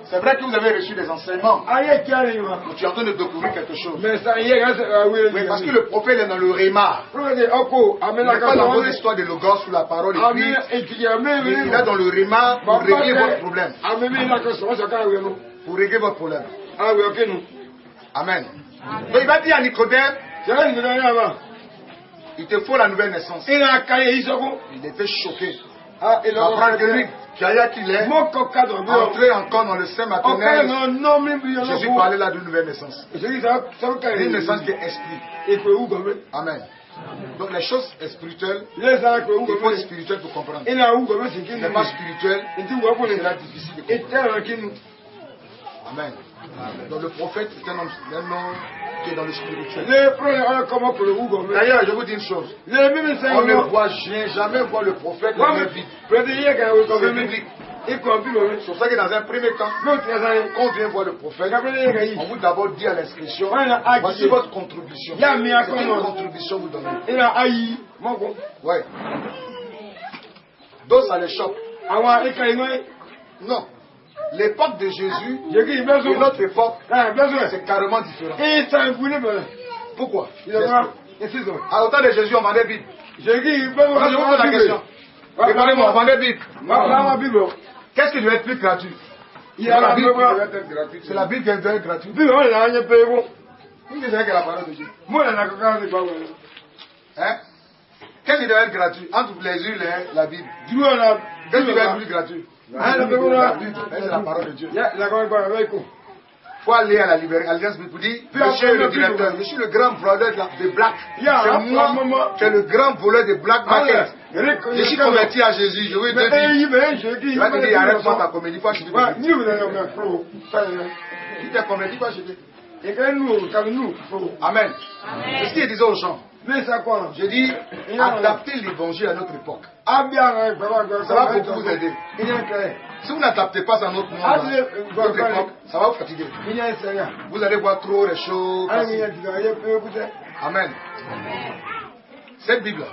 C'est vrai que vous avez reçu des enseignements. Tu es en train de découvrir quelque chose. Oui, parce que le prophète est dans le Réma. Il n'est pas dans vos histoires de Logos ou la parole écrite. Il est dans le Réma pour régler votre problème. Pour régler votre problème. Amen. Donc il va dire à Nicodème, il te faut la nouvelle naissance. Il était choqué. Il apprend que lui, qu'il est entré encore dans le sein maternel. Jésus parlait là d'une nouvelle naissance. Une naissance qui est esprit. Amen. Donc les choses spirituelles, il faut être spirituel pour comprendre. Ce n'est pas spirituel, c'est difficile de comprendre. Amen. Donc le prophète est un homme qui est dans le spirituel. D'ailleurs, je vous dis une chose. On ne voit jamais voir le prophète dans la vie. C'est biblique. C'est pour ça que dans un premier temps, quand on vient voir le prophète, on vous d'abord dit à l'inscription, voici votre contribution. C'est une contribution que vous donnez. Ouais. Donc ça les choque. Non. L'époque de Jésus et notre époque, c'est carrément différent. Pourquoi? À l'automne de Jésus, on vendait Bible. Je vous pose la question. Répondez-moi, on vendait Bible. Qu'est-ce qui devait être plus gratuit? C'est la Bible qui devait être gratuite. C'est la Bible qui devait être gratuite. Vous dites que la parole de Dieu. Hein? Qu'est-ce qui devait être gratuit? Entre les huiles et la Bible. Qu'est-ce qui devait être plus gratuit? C'est la parole de Dieu. Il faut aller à la librairie, à l'Alliance Bible, dire, monsieur le directeur, je suis le grand voleur de Black. C'est moi qui est le grand voleur de Black Market. Je suis converti à Jésus, je vais te dire. Il va te dire, arrête-moi ta comédie, il faut acheter. Tu t'es converti, il faut acheter. Amen. C'est ce qu'il disait aux gens. Je dis, adaptez l'évangile à notre époque. Ça va beaucoup vous aider. Si vous n'adaptez pas à notre monde, notre époque, ça va vous fatiguer. Vous allez voir trop les choses. Amen. Cette Bible,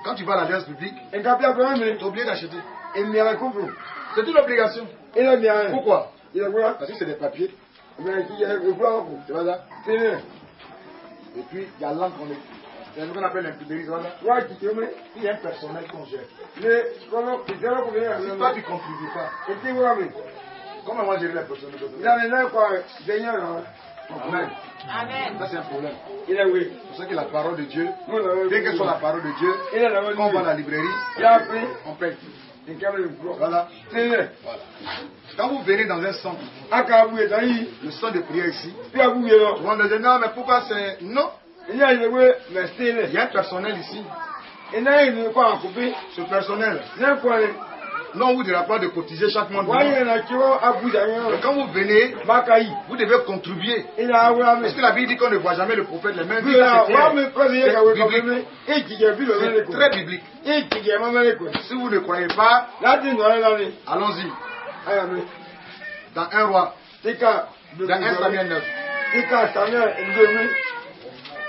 quand tu vas à l'Alliance publique, tu es obligé d'acheter. C'est une obligation. Pourquoi? Parce que c'est des papiers. Tu vois ça? Et puis, il y a l'encre qu'on est. C'est ce qu'on appelle l'imprimerie. Il y a un personnel qu'on gère. Si toi, tu ne contribues pas, comment moi gérer les personnels? Amen. Ça, c'est un problème. C'est pour ça que la parole de Dieu, bien qu'elle soit la parole de Dieu, quand on va à la librairie, on paye. Voilà. Quand vous venez dans un centre, le centre de prière ici, on me dit non, mais pourquoi c'est. Non. Il y a un personnel ici. Ce personnel, non, on ne vous dira pas de cotiser chaque mois. Mais quand vous venez, vous devez contribuer. Parce que la Bible dit qu'on ne voit jamais le prophète les mains vides. C'est très biblique. Si vous ne croyez pas, allons-y. Dans un roi, dans 1 Samuel 9.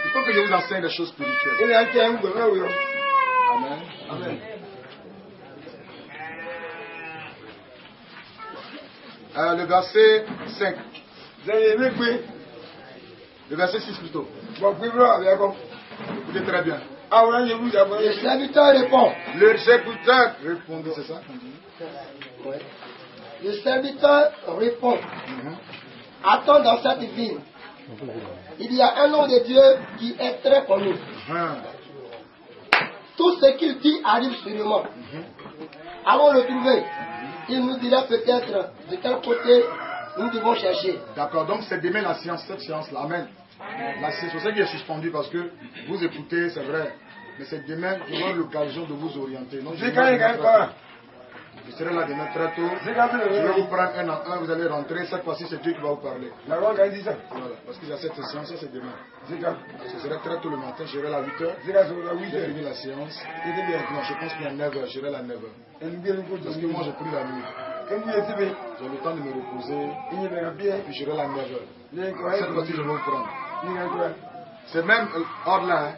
Il faut que je vous enseigne des choses spirituelles. Amen. Amen. Le verset 5. Le verset 6 plutôt. Écoutez très bien. Le serviteur répond. Le serviteur répond, c'est ça? Ouais. Le serviteur répond. Attends dans cette ville. Il y a un homme de Dieu qui est très connu. Tout ce qu'il dit arrive sûrement. Allons le trouver. Il nous dira peut-être de quel côté nous devons chercher. D'accord, donc c'est demain la séance, cette séance-là. Amen. La séance, c'est ça qui est suspendu parce que vous écoutez, c'est vrai. Mais c'est demain, j'aurai l'occasion de vous orienter. Donc, je serai là demain très tôt. Je vais vous prendre un en un, vous allez rentrer. Cette fois-ci, c'est Dieu qui va vous parler. Voilà, parce qu'il y a cette séance, ça c'est demain. Ce sera très tôt le matin, je serai là à 8h. J'ai fini la séance. Non, je pense qu'il y a 9h, je serai là à 9h. Parce que moi, j'ai pris la nuit. J'ai le temps de me reposer. Puis je serai là à 9h. Cette fois-ci, je vais vous prendre. C'est même hors là.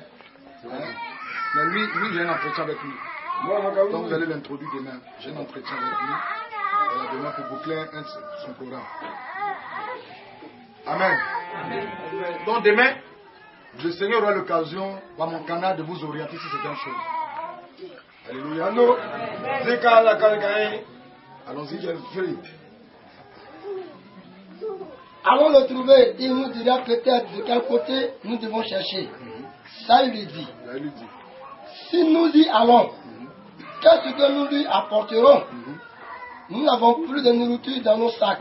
Mais lui, j'ai un entretien avec lui. Donc vous allez l'introduire demain. J'ai un entretien avec lui. maintenant pour boucler son programme. Amen. Donc demain, le Seigneur aura l'occasion, par mon canal, de vous orienter sur certaines choses. Alléluia. Allons-y. Allons le trouver, il nous dira peut-être de quel côté nous devons chercher. Ça, il lui dit. Si nous y allons, qu'est-ce que nous lui apporterons? Nous n'avons plus de nourriture dans nos sacs.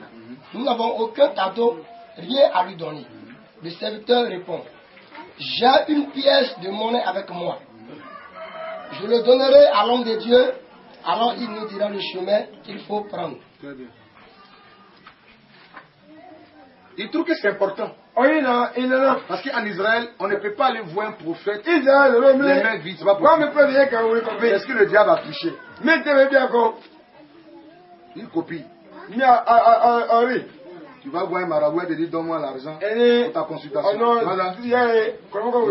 Nous n'avons aucun cadeau, rien à lui donner. Le serviteur répond, j'ai une pièce de monnaie avec moi. Je le donnerai à l'homme de Dieu, alors il nous dira le chemin qu'il faut prendre. Très bien. Il trouve que c'est important. Parce qu'en Israël, on ne peut pas aller voir un prophète les mains vides. C'est pas possible. Est-ce que le diable a triché? Il copie. Tu vas voir un marabout et te dire donne-moi l'argent pour ta consultation. Voilà.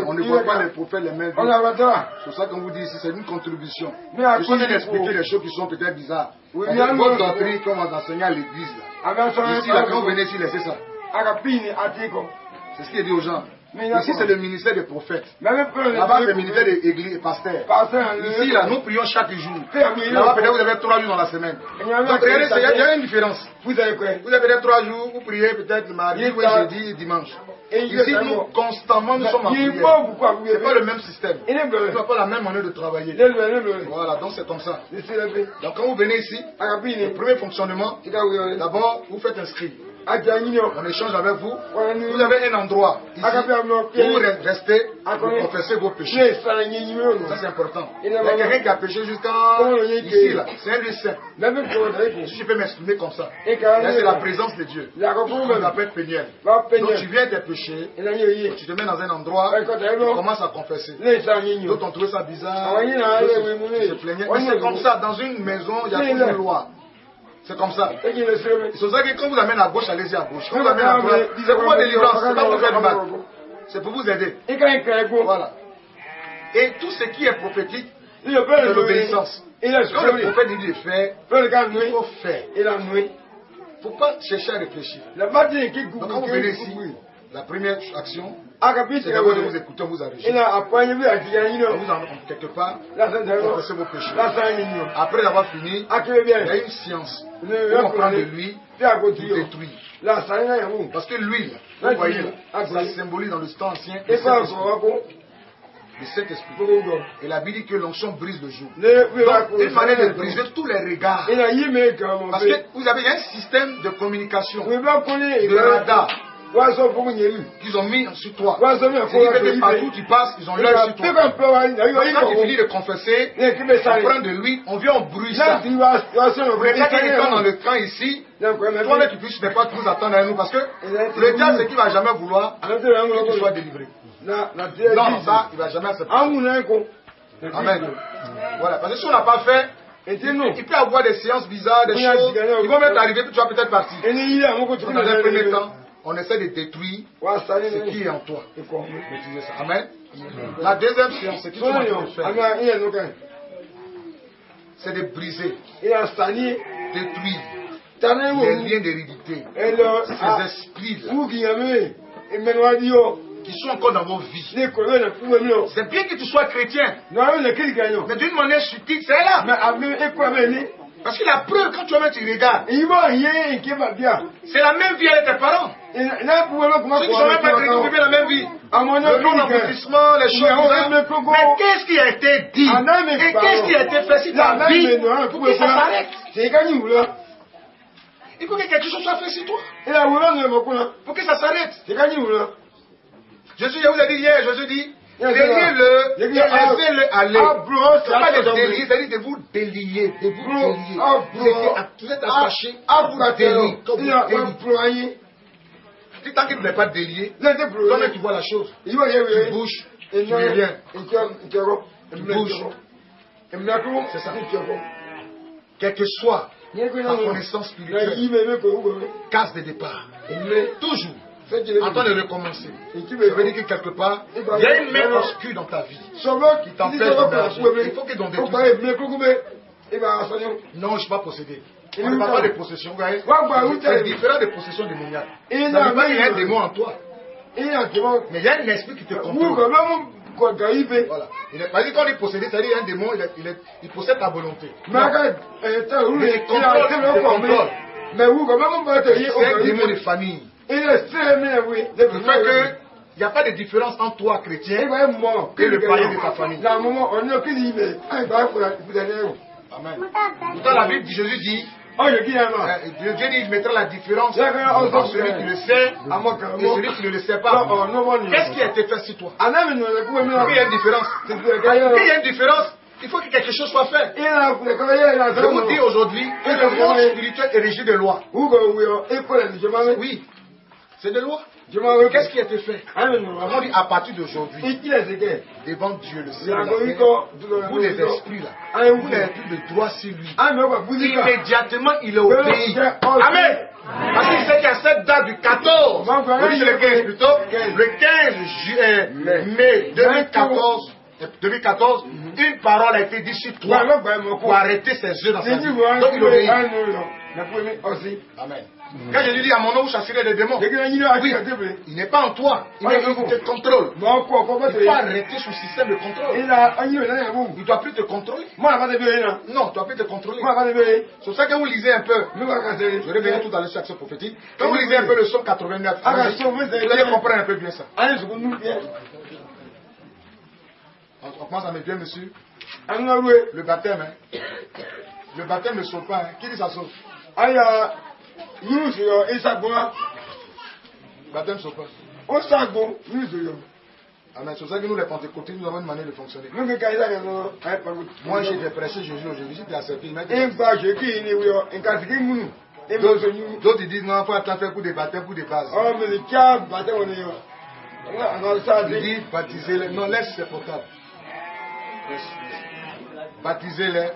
On ne voit pas les prophètes les mains vides. C'est ça qu'on vous dit ici, c'est une contribution. Je suis venu d'expliquer les choses qui sont peut-être bizarres. Votre doctrine qu'on va enseigner à l'église. Ici, là, quand vous venez ici, laissez ça. C'est ce qu'il dit aux gens. Ici, c'est le ministère des prophètes. Là-bas, c'est le ministère des églises et pasteurs. Ici, là, nous prions chaque jour. Là-bas, peut-être vous avez 3 jours dans la semaine. Donc, regardez, il y a une différence. Vous avez peut-être 3 jours, vous priez peut-être le mardi, jeudi et dimanche. Ici, nous, constamment, nous sommes en prière. Ce n'est pas le même système. Ce n'est pas la même manière de travailler. Voilà, donc c'est comme ça. Donc, quand vous venez ici, le premier fonctionnement, d'abord, vous faites inscrire. On échange avec vous. Vous avez un endroit ici où vous restez, vous confessez vos péchés. Ça c'est important. Il y a quelqu'un qui a péché jusqu'à ici là. C'est un lieu saint. Si je peux m'exprimer comme ça. Là c'est la présence de Dieu. On appelle Péniel. Donc tu viens tes péchés, tu te mets dans un endroit, tu commences à confesser. D'autres ont trouvé ça bizarre. Se plaignaient. Mais c'est comme ça. Dans une maison, il y a une loi. C'est comme ça. C'est pour ça que quand vous amène à gauche, allez-y à gauche. Quand vous amène à droite, c'est pour votre délivrance, c'est pas pour faire du mal. C'est pour vous aider. Voilà. Et tout ce qui est prophétique, c'est l'obéissance. Quand le prophète dit de faire, il faut faire. Il ne faut pas chercher à réfléchir. Donc quand vous venez ici, la première action, c'est d'abord de vous écouter, vous enregistrer. Vous en quelque part, vous confessez vos péchés. Après avoir fini, il y a une science. On prend de l'huile pour détruire. Parce que l'huile, vous voyez, ça symbolise dans le temps ancien le Saint-Esprit. Et la Bible dit que l'onction brise le jour. Donc, il fallait de briser tous les regards. Parce que vous avez un système de communication, de radar. Qu'ils ont mis sur toi. C'est-à-dire que partout tu passes, ils ont l'œil sur toi. Quand tu finis de confesser, on prend de l'huile, on vient, on brûle ça. Regarde quelqu'un dans le camp ici, toi-même tu puisses ne pas tous attendre à nous parce que le diable, c'est qu'il ne va jamais vouloir que tu sois délivré. Non, ça, il ne va jamais accepter. Amen. Voilà, parce que si on n'a pas fait, il peut y avoir des séances bizarres, des choses, ils vont même arriver, puis tu vas peut-être partir. Dans un premier temps, on essaie de détruire ce qui est en toi. Maîtriser ça. Amen. La deuxième séance, c'est ce que tu vas faire. C'est de briser, détruire les liens d'hérédité, ces esprits-là qui sont encore dans vos vies. C'est bien que tu sois chrétien, mais d'une manière subtile, c'est là. Parce que la preuve, quand tu vas mettre, tu regardes. C'est la même vie avec tes parents. Ceux qui sont même pas chrétiens, ils vivent la même vie. Le non-aboutissement, les choses. Mais qu'est-ce qui a été dit? Et qu'est-ce qui a été fait sur ta vie pour que ça s'arrête? Il faut que quelque chose soit fait sur toi. Pour que ça s'arrête. Jésus, je vous ai dit hier, Jésus dit, déliez-le et laissez-le aller. Ce n'est pas de délier, c'est-à-dire de vous délier, de vous délier. Vous êtes attachés, vous déliez. Tant qu'il ne n'est pas délié, toi-même tu vois la chose. Tu bouges, tu reviens. Tu bouges. C'est ça. Quelle que soit ta connaissance spirituelle, case de départ. Toujours. En train de recommencer. Ça veut dire que quelque part, il y a une main obscure dans ta vie qui t'empêche de marcher. Il faut que l'on détruise. Non, je ne suis pas possédé. On ne parle pas de possession, vous voyez. C'est différent des possessions démoniaques. Il y a un démon en toi. Mais il y a un esprit qui te contrôle. Voilà. Il n'est pas dit qu'on est possédé, c'est-à-dire qu'il y a un démon, il possède ta volonté. Mais il contrôle. C'est un démon de famille. Le fait qu'il n'y a pas de différence entre toi, chrétien, et le païen de ta famille. Amen. Pourtant, la Bible, Jésus dit, Dieu dit, il mettra la différence entre celui qui le sait et celui qui ne le sait pas. Qu'est-ce qui a été fait sur toi? Il y a une différence. Il y a une différence. Il faut que quelque chose soit fait. Je vous dis aujourd'hui que le monde spirituel est régi de lois. Oui, c'est des lois. Qu'est-ce qui a été fait? On dit à partir d'aujourd'hui, devant Dieu, le Seigneur, vous les esprits là, vous n'avez plus de droit sur lui. Immédiatement, il est obéi. Amen. Parce qu'il sait qu'il y a cette date du 14, le 15 plutôt, le 15 mai 2014, une parole a été dite sur toi pour arrêter ses yeux dans sa vie. Donc il obéit. Amen. Quand Jésus dit à mon nom, vous chasserez les démons, oui, il n'est pas en toi, il te contrôle. Il faut arrêter son système de contrôle. Il ne doit plus te contrôler. Non, il ne doit plus te contrôler. C'est pour ça que vous lisez un peu. Je reviens tout à l'heure sur l'action prophétique. Quand vous lisez un peu le psaume 89, vous allez comprendre un peu bien ça. On commence à me dire, monsieur, le baptême, hein. Le baptême ne sauve pas. Hein. Qui dit ça sauve? Baptême sauve pas. Amen. C'est pour ça que nous, les pentecôtistes, nous avons une manière de fonctionner. Moi, j'ai prêché Jésus aujourd'hui. Si tu as accepté, il m'a dit. D'autres disent non, il faut attendre pour des baptêmes, pour des bases. Il dit baptisez-les. Non, laisse, c'est potable. Baptisez-les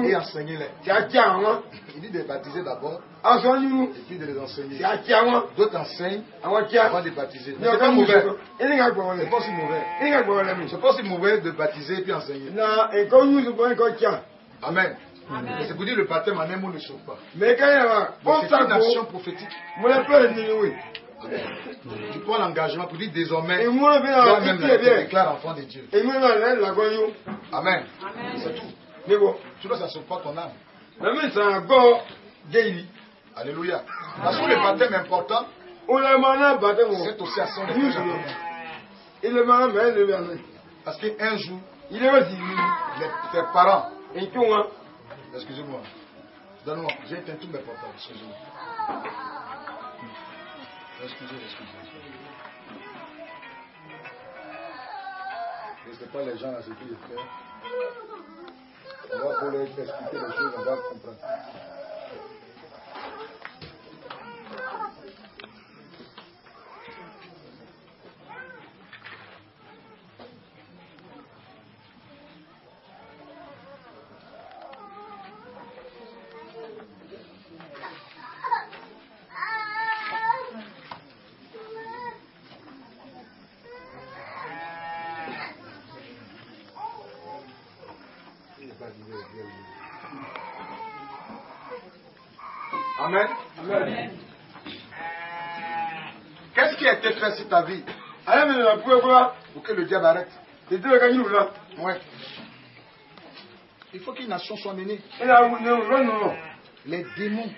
et enseignez-les. Il dit de baptiser d'abord et puis de les enseigner. D'autres enseignent avant de baptiser. C'est pas mauvais. C'est pas si mauvais. C'est pas si mauvais de baptiser et puis enseigner. Amen. Mais c'est pour dire le baptême en un mot ne sauve pas. Mais c'est une action prophétique. Tu prends l'engagement pour dire désormais, toi-même tu déclares enfant de Dieu. Amen. C'est tout. Mais bon, tu vois, ça ne sauve pas ton âme. Alléluia. Parce que le baptême est important, c'est aussi à son important. Parce qu'un jour, tes parents, excusez-moi, donne-moi, j'ai éteint tous mes portables, excusez-moi. Excusez. Laissez pas les gens à ce qu'ils le font. On va pour leur expliquer les choses, on va comprendre. Amen. Amen. Qu'est-ce qui a été fait sur ta vie pour que le diable arrête? Ouais. Il faut qu'une nation soit menée. Les démons.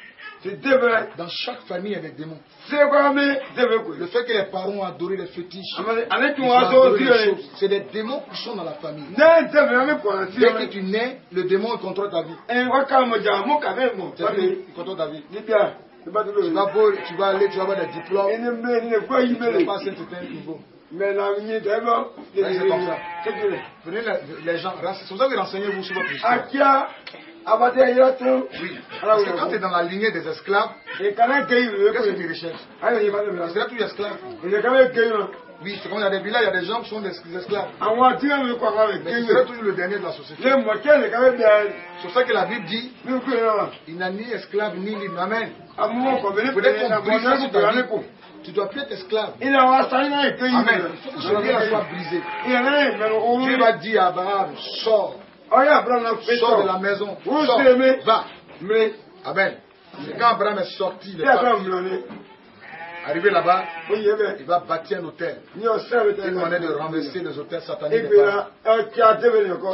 Dans chaque famille, il y a des démons. Le fait que les parents ont adoré les fétiches, c'est des démons qui sont dans la famille. Dès que tu nais, le démon contrôle ta vie. Il contrôle ta vie. Tu vas aller, tu vas avoir des diplômes. Tu ne vas pas à un certain niveau. Mais c'est comme ça. Prenez les gens. C'est pour ça que renseignez-vous sur votre histoire. Oui. Parce que quand tu es dans la lignée des esclaves, qu'est-ce que tu recherches? Tu seras toujours esclave. Oui, c'est comme il y a des villages, il y a des gens qui sont des esclaves. Mais tu seras toujours le dernier de la société. C'est pour ça que la Bible dit il n'a ni esclave ni libre. Amen. Peut-être qu'on brise ça sur ta vie. Tu ne dois plus être esclave. Amen. Il faut que ce lien soit brisé. Dieu va dire à Abraham, sors. Sors de la maison. Sors. Va. Amen. Et quand Abraham est sorti, arrivé là-bas, il va bâtir un hôtel. Une manière de renverser les hôtels sataniques.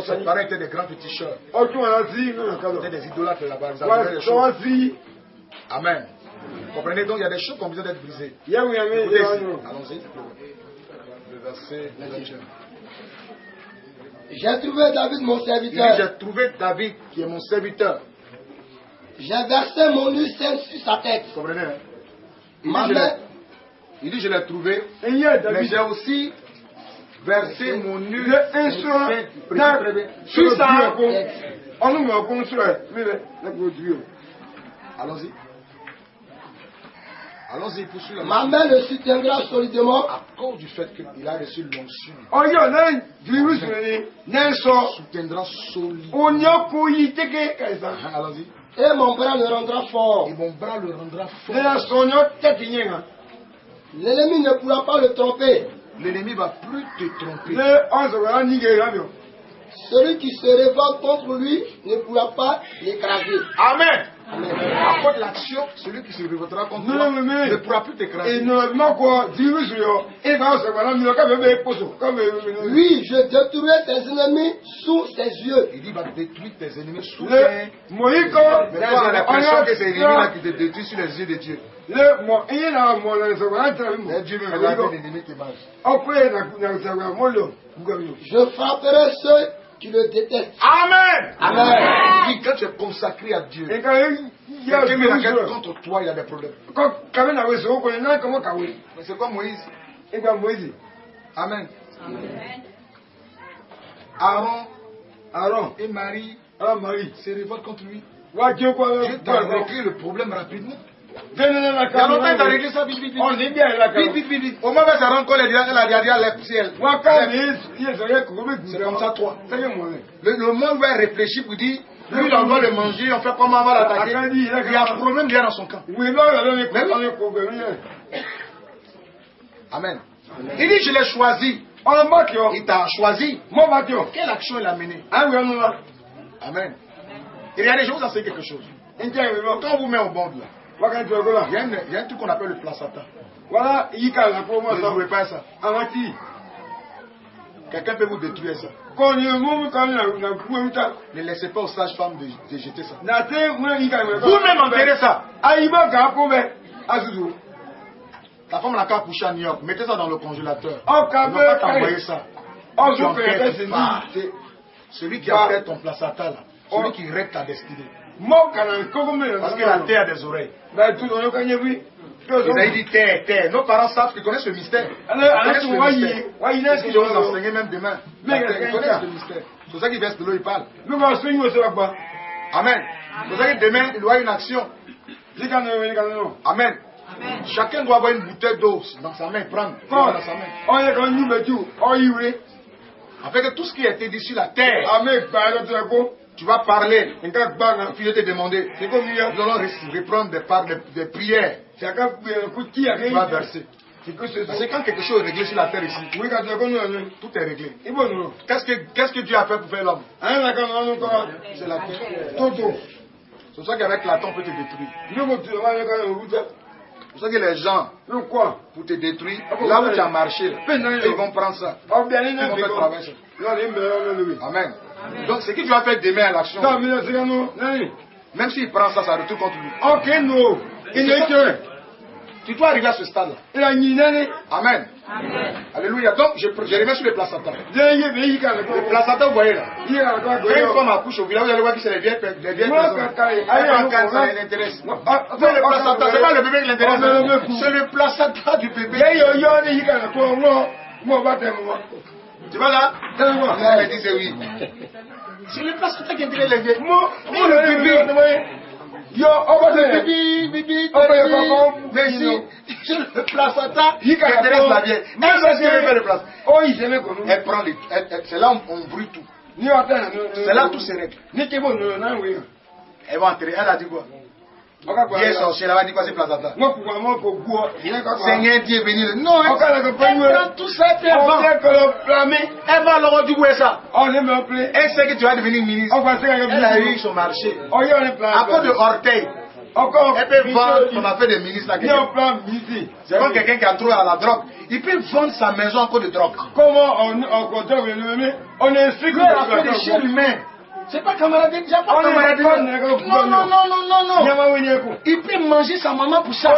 Ses parents étaient des grands féticheurs. C'était des idolâtres là-bas. Amen. Vous comprenez, donc il y a des choses qui ont besoin d'être brisées. Allons-y. Le verset 21. J'ai trouvé David mon serviteur. J'ai trouvé David qui est mon serviteur. J'ai versé mon lucerne sur sa tête. Vous comprenez, hein? Il dit je l'ai trouvé. Mais j'ai aussi versé mon huile sur sa tête. Allons-y. Allons-y, poursuivons. Ma main le soutiendra solidement. À cause du fait qu'il a reçu l'onction. Soutiendra solidement. Allons-y. Et mon bras le rendra fort. Et mon bras le rendra fort. L'ennemi ne pourra pas le tromper. L'ennemi va plus te tromper. Celui qui se révolte contre lui ne pourra pas l'écraser. Amen. Amen. À cause de l'action, celui qui se révoltera contre toi ne pourra plus t'écraser. Oui, je détruirai tes ennemis sous ses yeux. Il dit va détruire tes ennemis sous tes yeux. Mais toi, tu as l'impression que c'est l'ennemi qui te détruit sur les yeux de Dieu. Mais Dieu me regarde l'ennemi te mange. Je frapperai ceux qui le détestent. Amen. Amen. Puis quand tu es consacré à Dieu, quelqu'un met la guerre contre toi, il y a des problèmes. Mais c'est comme Moïse. Amen. Aaron et Marie se révoltent contre lui. Dieu t'a réglé le problème rapidement. Il y a longtemps il t'a réglé ça vite. Vite. Au moment où ça rend compte, elle a les ciel. C'est comme ça, toi. Le moment où elle réfléchit pour dire, lui, il envoie le manger, on fait comment on va l'attaquer. Il y a un problème déjà dans son camp. Amen. Il dit, je l'ai choisi. Il t'a choisi. Quelle action il a menée? Amen. Et regardez, je vous enseigne quelque chose. Quand on vous met au bord là, il y a un truc qu'on appelle le placenta. Ne jouez pas ça. Quelqu'un peut vous détruire ça. Ne laissez pas aux sages-femmes de jeter ça. Vous-même enterrez ça. Ta femme l'a qu'à coucher à New York. Mettez ça dans le congélateur. Ne va pas t'envoyer ça. Celui qui a fait ton placenta là. Celui qui règle ta destinée. Parce que la terre a des oreilles. Ils avaient dit terre. Nos parents savent qu'ils connaissent le mystère. Parce que je vais vous enseigner même demain. Ils connaissent le mystère. C'est pour ça qu'ils versent de l'eau, ils parlent. Amen. C'est pour ça que demain, il doit y avoir une action. Amen. Chacun doit avoir une bouteille d'eau dans sa main, prendre dans sa main. Afin que tout ce qui a été dit sur la terre, tu vas parler. Et puis je t'ai demandé, nous allons reprendre des prières. Tu vas verser. C'est quand quelque chose est réglé sur la terre ici, tout est réglé. Qu'est-ce que Dieu a fait pour faire l'homme? C'est la terre. C'est pour ça qu'avec la terre, on peut te détruire. C'est pour ça que les gens, pour te détruire, là où tu as marché, ils vont prendre ça. Ils vont faire travailler ça. Amen. Donc ce que tu vas faire demain à l'action, même s'il prend ça, ça retourne contre lui. Tu dois arriver à ce stade-là. Amen. Alléluia. Donc je remets sur les placentas. Les placentas, vous voyez là. Quand une femme accouche au village, vous allez voir que c'est les vieilles personnes. Elle prend quand ça l'intéresse. C'est le placenta, c'est pas le bébé qui l'intéresse. C'est le placenta du bébé. Tu vois là? Elle dit c'est oui. C'est le placenta qui intéresse les vieilles. Le bébé. Merci. C'est le placenta qui intéresse la vieille. Elle sait ce qu'elle fait le placenta. Elle prend les. C'est là où on brûle tout. C'est là où tout se règle. Elle va entrer. Elle a dit quoi? Hier sorcier, elle va dire quoi c'est placenta? Seigneur Dieu béni. Non, elle prend tout ça et elle va. Elle va alors dire où est ça? Elle sait que tu vas devenir ministre. Elle a eu son marché. À cause de orteil. Elle peut vendre son affaire de ministre à quelqu'un. C'est comme quelqu'un qui a trouvé à la drogue. Il peut vendre sa maison en cause de drogue. Comment on explique l'affaire des chers humains. C'est pas camaraderie, déjà pas camaraderie. Non. Il peut manger sa maman pour ça.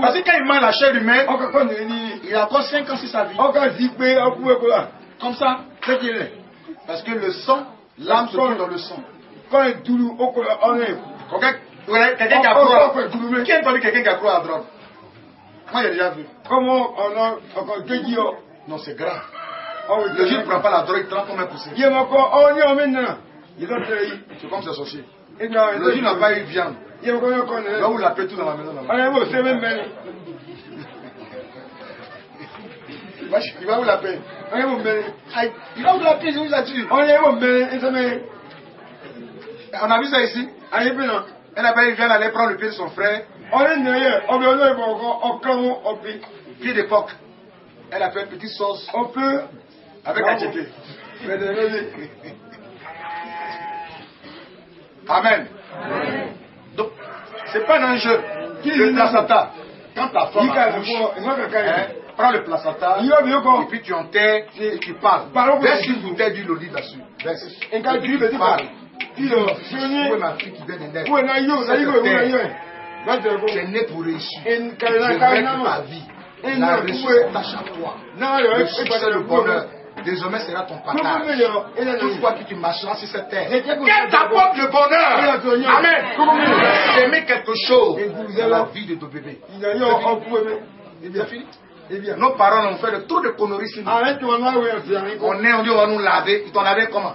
Parce que quand il mange la chair humaine, il a encore 5 ans sur sa vie. Comme ça, c'est qu'il est. Parce que le sang, l'âme se trouve dans le sang. Quelqu'un qui a croix. Qui a entendu quelqu'un qui a croix à la drogue? Moi, j'ai déjà vu. Comment on a encore dit? Non, c'est grave. Le juge ne prend pas la drogue, il trempe comme un poussé. C'est comme ce sorcier. Le juge n'a pas eu viande. Là où la paix tout dans la maison. Il va où la paix? Il va où la paix? Il vous a dit. On a vu ça ici. Elle n'a pas eu viande, elle allait prendre le pied de son frère. Pied d'époque. Elle a fait une petite sauce. Avec un tchéké. Amen. Donc, c'est pas un jeu. Le placenta. Quand ta femme prends le placenta, et puis tu enterres et tu parles. Verse une bouteille d'huile d'olive là-dessus. Verse. Et quand tu parles, où est ma fille qui vient de naître? C'est né pour réussir. Je règle ta vie. La réussite à chaque fois. Le succès, le bonheur. Désormais sera ton partage. Toutefois que tu marcheras sur cette terre. Qu'elle t'apporte le bonheur. Amen. Aimer quelque chose dans la vie de ton bébé. C'est fini. Nos parents ont fait trop de conneries sur nous. On dit on va nous laver. Ils t'ont lavé comment?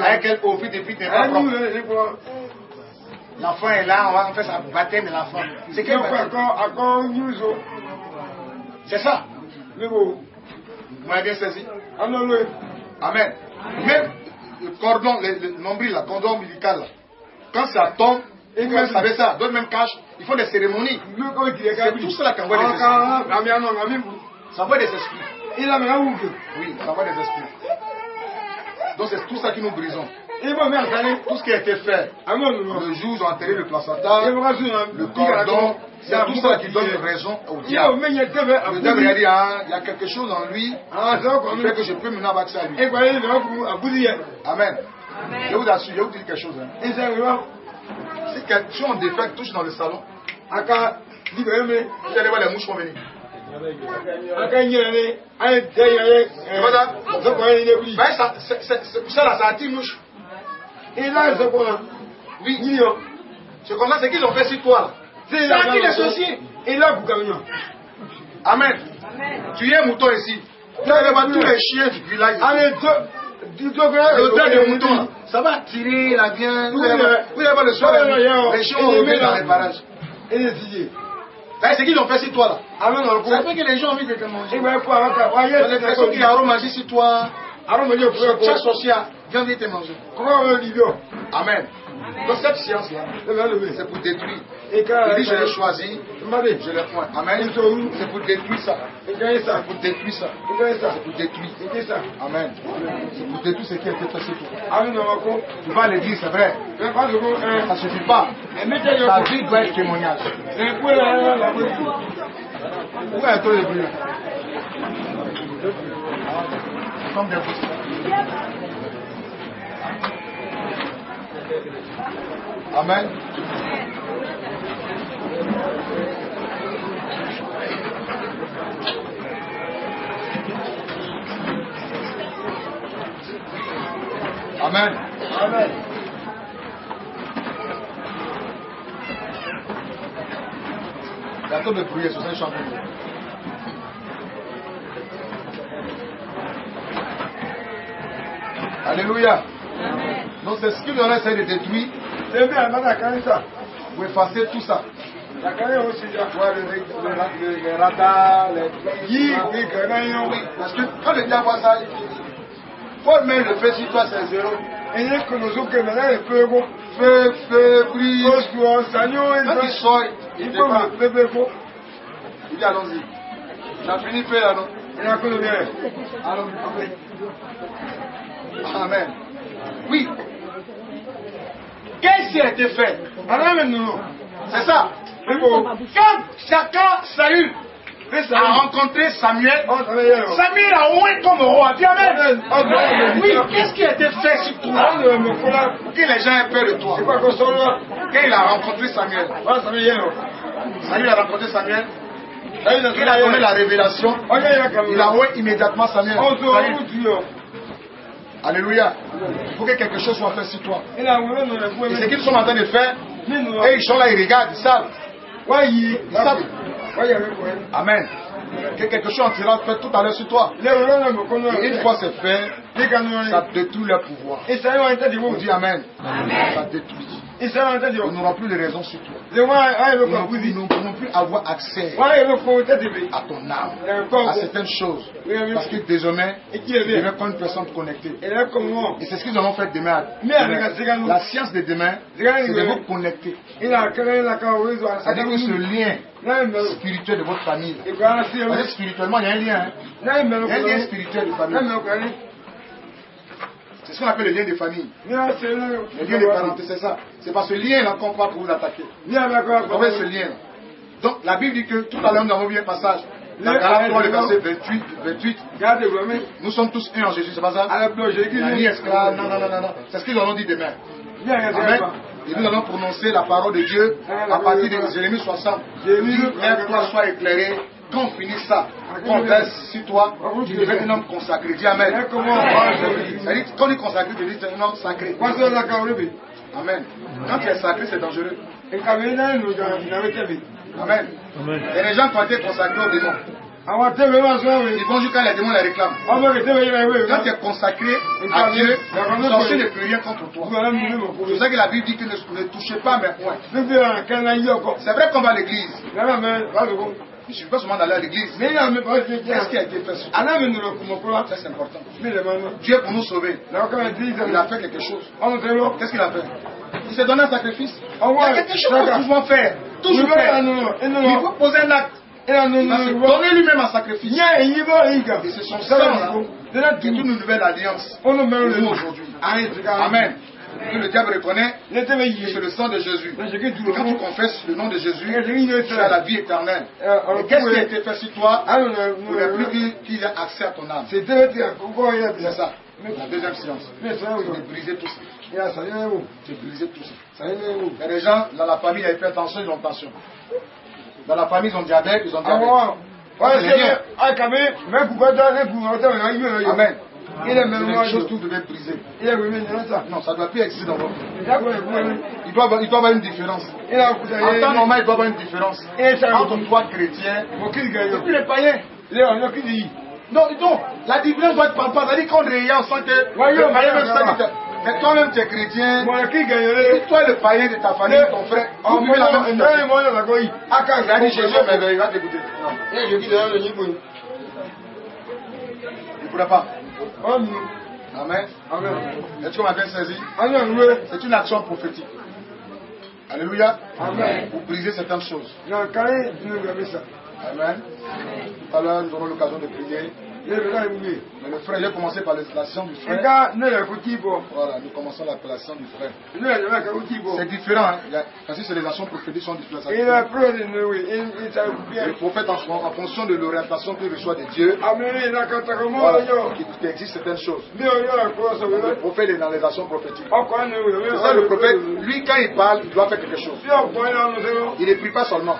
Avec quel profit depuis tes parents? L'enfant est là, on va faire sa baptême de l'enfant. C'est quel baptême? C'est ça. Vous m'avez bien saisi? Amen. Même le cordon, le nombril, le cordon ombilical, là, quand ça tombe, vous savez ça, d'autres même cachent, il faut des cérémonies. C'est tout cela qui envoie des esprits. Ça envoie des esprits. Oui, ça envoie des esprits. Donc c'est tout ça qui nous brisons. Tout ce qui a été fait, le jour où ils ont enterré le placenta, le cordon, c'est tout ça qui donne raison au diable. Le diable a dit, il y a quelque chose en lui qui fait que je peux maintenant avoir accès à lui. Amen. Je vous assure, je vais vous dire quelque chose. Si quelque chose en défait touche dans le salon, vous allez voir les mouches vont venir. Ça là, ça attire mouche. Et là, c'est quoi? Oui. C'est comme ça, c'est qu'ils ont fait sur toi. C'est ça qui les sorciers. Et là, vous gagnez. Amen. Tu es un mouton ici. Tu vas voir tous les chiens du village. L'odeur de mouton, ça va attirer la viande. Vous allez voir le soir, les chiens vont revenir dans les parages. C'est qu'ils ont fait sur toi là. Ça fait que les gens ont envie de te manger. Les personnes qui ont mangé sur toi, chaque sorcier vient venir te manger. Amen. Donc cette science-là, c'est pour détruire. Il dit je l'ai choisi, je l'ai point. Amen. C'est pour détruire ça. C'est pour détruire ça. C'est pour détruire. Amen. C'est pour détruire ce qui a été fait sur toi. Tu vas le dire, c'est vrai. Ça ne suffit pas. Ta vie doit être témoignage. Où est le bruit? Comme des bouches. Amen. Amen. Amen. Bientôt de prier sur ces champions. Alléluia. Donc c'est ce qu'il aurait essayé de détruire. Vous effacez tout ça. Les radars, les... Oui, parce que quand le diable voit ça, Paul même le fait sur toi, c'est zéro. Feu, brise. Quand il sort, il débat. Il dit allons-y. Il a fini feu là, non? Allons. Amen. Oui. Qu'est-ce qui a été fait? C'est ça. Quand Saül a rencontré Samuel, Samuel a oué comme roi. Dis amen. Oui, qu'est-ce qui a été fait sur toi pour que les gens aient peur de toi? Quand il a rencontré Samuel, Samuel a rencontré Samuel, il a donné la révélation, il a oué immédiatement Samuel. Alléluia. Il faut que quelque chose soit fait sur toi. Et ce qu'ils sont en train de faire, et ils sont là, ils regardent, ils savent. Ils savent. Amen. Que quelque chose sera fait tout à l'heure sur toi. Et une fois c'est fait, ça détruit leur pouvoir. On dit Amen. Ça détruit. On n'aura plus de raison sur toi. Nous ne pouvons plus avoir accès à ton âme, à certaines choses. Parce que désormais, tu es comme une personne connectée. Et c'est ce qu'ils allons faire demain. La science de demain, c'est de vous connecter. C'est-à-dire que ce lien spirituel de votre famille. Spirituellement, il y a un lien. Il y a un lien spirituel de famille. C'est ce qu'on appelle le lien de famille. Le lien de parenté, c'est ça. C'est par ce lien-là qu'on va pour vous attaquer. Vous voyez ce lien. Donc la Bible dit que tout à l'heure nous avons vu un passage. Dans Galates 3, le verset 28. Nous sommes tous un en Jésus, c'est pas ça? Ni esclave, non. C'est ce qu'ils allons dit demain. Amen. Et nous allons prononcer la parole de Dieu à partir de Jérémie 60. Lève-toi, sois éclairé. Quand on finit ça, quand on verse sur toi, tu deviens un homme consacré. Dis Amen. C'est-à-dire, quand tu es consacré, tu dis tu es un homme sacré. Amen. Quand tu es sacré, c'est dangereux. Amen. Et les gens qui ont été consacrés aux démons, ils vont jusqu'à les démons les réclament. Quand tu es consacré à Dieu, le sorcier ne peut rien contre toi. C'est pour ça que la Bible dit que ne touchez pas mes poings. C'est vrai qu'on va à l'église. Je ne suis pas seulement d'aller à l'église. Qu'est-ce qui a été fait sur toi? Ça c'est important. Dieu pour nous sauver, il a fait quelque chose. Qu'est-ce qu'il a fait? Il s'est donné un sacrifice. Il y a quelque chose que nous pouvons faire. Toujours faire. Il faut poser un acte. Donner lui-même un sacrifice. Et ce sont ça qui est une nouvelle alliance pour nous aujourd'hui. Amen. Que le diable reconnaît que c'est le sang de Jésus. Et quand tu confesses le nom de Jésus, tu as la vie éternelle. Et qu'est-ce qui a été fait sur toi pour ne plus qu'il ait accès à ton âme? C'est ça. La deuxième science. C'est de briser tout ça. C'est de briser tout ça. Il y a des gens dans la famille, ils ont hypertension, ils ont tension. Dans la famille, ils ont diabète, ils ont diabète. Amen. Il est même quelque chose que vous devez briser. Non, ça ne doit plus exister dans votre vie. Il doit y avoir une différence. En temps normal, il doit y avoir une différence entre toi, chrétien, et puis les païens. Non, la différence doit être palpable. C'est-à-dire qu'on réagit en sent que le païen même ça. Mais toi-même, tu es chrétien. Et toi, le païen de ta famille, ton frère, vous vivez la même situation. Il a dit Jésus, mais il va t'écouter. Il ne pourra pas. Amen. Est-ce qu'on m'a bien saisi? C'est une action prophétique. Alléluia. Amen. Pour briser certaines choses. Amen. Tout à l'heure, nous aurons l'occasion de prier. Mais le frère, j'ai commencé par l'installation du frère. Voilà, nous commençons la collation du frère. C'est différent, hein? Parce que c'est les actions prophétiques sont différentes. Le prophète, en fonction de l'orientation qu'il reçoit de Dieu, voilà, il existe certaines choses. Le prophète est dans les actions prophétiques. C'est ça le prophète, lui quand il parle, il doit faire quelque chose. Il ne prie pas seulement.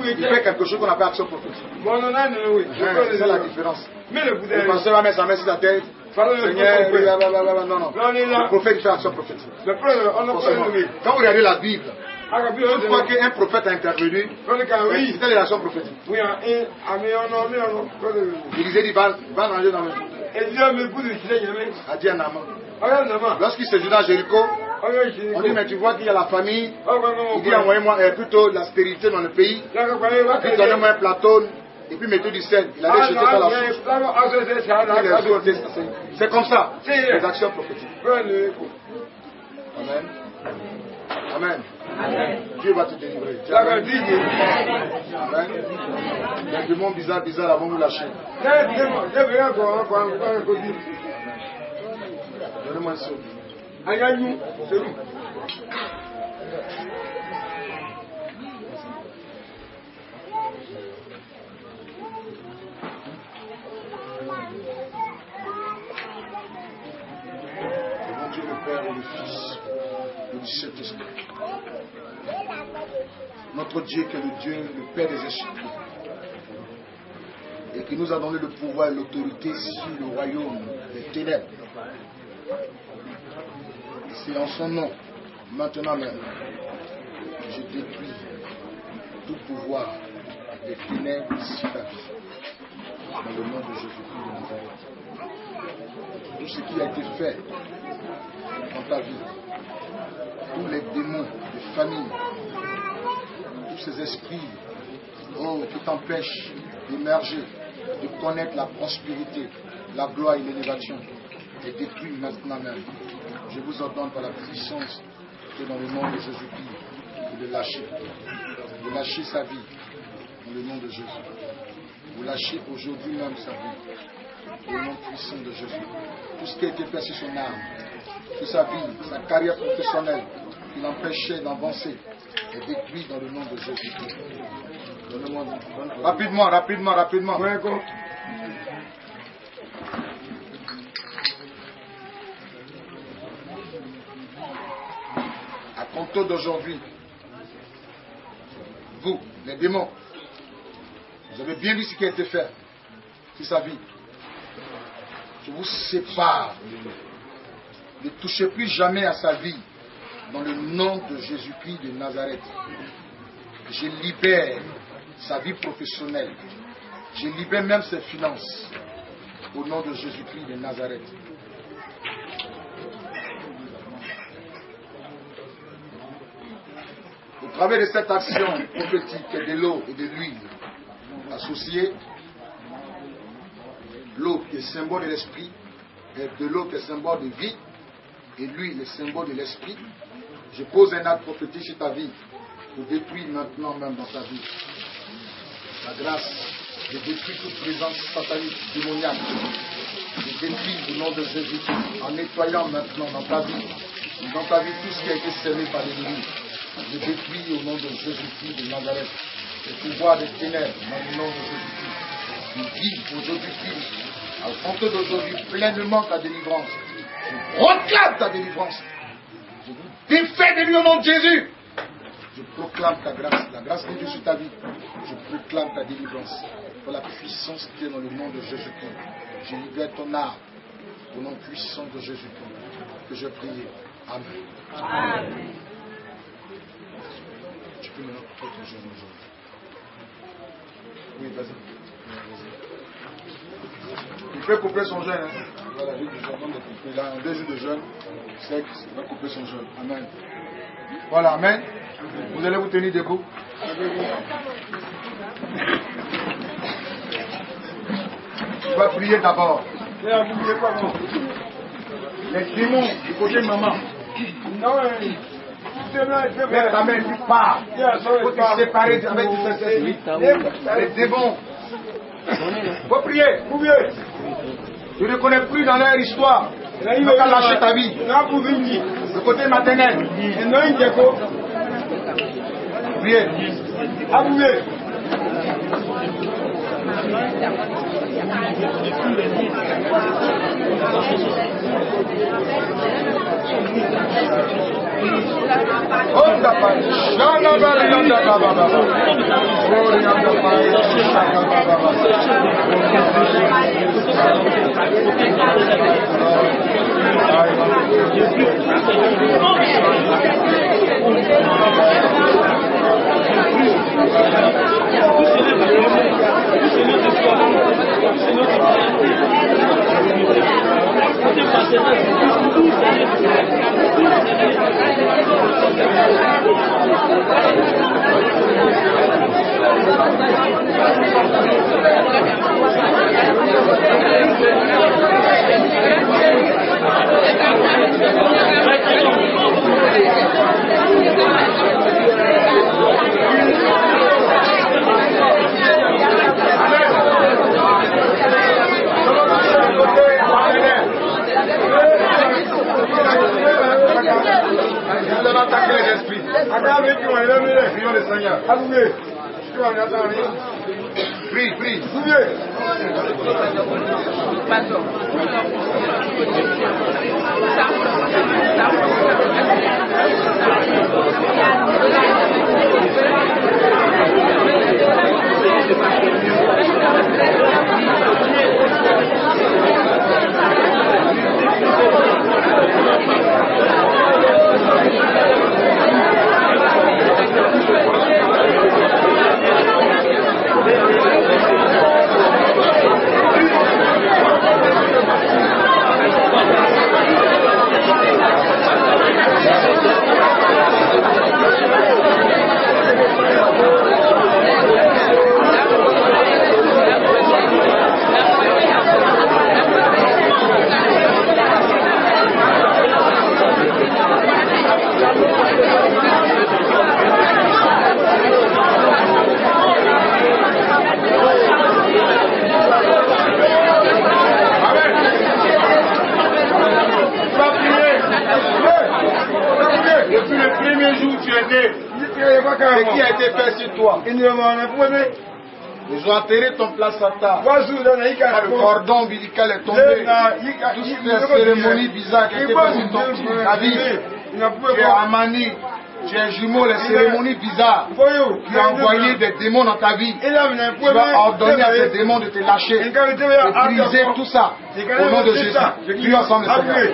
Il fait quelque chose qu'on appelle action prophétique. C'est ça la différence. Le pasteur va mettre sa main sur la tête. Seigneur, non. Le prophète fait action prophétique. Quand vous regardez la Bible, une fois qu'un prophète a intervenu, c'était les actions prophétiques. Élisée dit, va manger dans le a dit un amant. Lorsqu'il se joue dans Jéricho, on dit, mais tu vois qu'il y a la famille. Il dit, envoyez-moi plutôt de la stérité dans le pays. Puis donnez-moi un plateau. Et puis mettez du sel. Il avait jeté dans la source. C'est comme ça. Les actions prophétiques. Amen. Amen. Dieu va te délivrer. Amen. Les démons bizarres vont nous lâcher. Donnez-moi un seul. Dieu le Père et le Fils et du Saint-Esprit. Notre Dieu qui est le Dieu, le Père des esprits, et qui nous a donné le pouvoir et l'autorité sur le royaume des ténèbres. Et c'est en son nom, maintenant même, que je détruis tout pouvoir des ténèbres sur ta vie. Dans le nom de Jésus-Christ de Nazareth. Tout ce qui a été fait dans ta vie, tous les démons de famille, tous ces esprits qui t'empêchent d'émerger, de connaître la prospérité, la gloire et l'élévation, est détruit maintenant même. Je vous ordonne par la puissance que dans le nom de Jésus-Christ, de le lâcher. De lâcher sa vie dans le nom de Jésus. Vous lâchez aujourd'hui même sa vie dans le nom puissant de Jésus. Tout ce qui a été fait sur son âme, sur sa vie, sa carrière professionnelle, qui l'empêchait d'avancer, est détruit dans le nom de Jésus. Rapidement, rapidement, rapidement. À compter d'aujourd'hui, vous, les démons, vous avez bien vu ce qui a été fait sur sa vie. Je vous sépare. Ne touchez plus jamais à sa vie dans le nom de Jésus-Christ de Nazareth. Je libère sa vie professionnelle. Je libère même ses finances au nom de Jésus-Christ de Nazareth. Au travers de cette action prophétique de l'eau et de l'huile associée, l'eau qui est symbole de l'esprit, et de l'eau qui est symbole de vie, et l'huile est symbole de l'esprit, je pose un acte prophétique sur ta vie pour détruire maintenant même dans ta vie la grâce de détruire toute présence satanique, démoniaque. Je détruis au nom de Jésus en nettoyant maintenant dans ta vie tout ce qui a été semé par l'ennemi. Je détruis au nom de Jésus-Christ de Nazareth le pouvoir des ténèbres dans le nom de Jésus-Christ. Je vis aujourd'hui, à compter d'aujourd'hui, pleinement ta délivrance. Je proclame ta délivrance. Je vous défais de lui au nom de Jésus. Je proclame ta grâce, la grâce de Dieu sur ta vie. Je proclame ta délivrance. Pour la puissance qui est dans le nom de Jésus-Christ. Je libère ton âme au nom puissant de Jésus-Christ. Que je prie. Amen. Amen. Tu peux maintenant couper ton jeûne aujourd'hui. Oui, vas-y. Il peut couper son jeûne. Hein. Voilà, j'ai besoin de couper. Là, 2 jours de jeûne, sec, il va couper son jeûne. Amen. Voilà, amen. Vous allez vous tenir debout. Tu vas prier d'abord. Les démons du côté de maman. Non, mets ta main, tu pars. Il faut te séparer avec tout ça. Les démons. Il faut prier. Tu ne connais plus dans leur histoire. Tu vas pas lâcher ta vie. Le côté maternel. Priez. Thank you. Prie, prie. Depuis le premier jour où tu es né, Ce qui a été fait sur toi. Ils ont enterré ton placenta. Le cordon ombilical est tombé. Toutes ces cérémonies bizarres qui étaient faites sur ta vie. Tu es Amani, tu es jumeau, les cérémonies bizarres. Tu as envoyé des démons dans ta vie. Tu as ordonné à ces démons de te lâcher, de briser tout ça. Au nom de Jésus. Prions ensemble, Seigneur.